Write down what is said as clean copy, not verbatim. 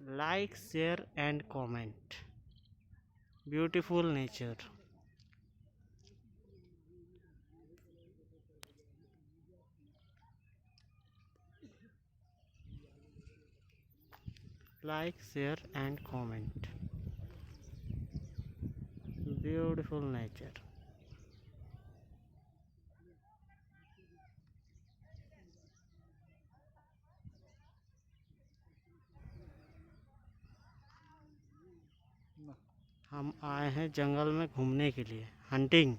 Like, share, and comment. Beautiful nature. Like, share, and comment. Beautiful nature. हम आए हैं जंगल में घूमने के लिए, हंटिंग।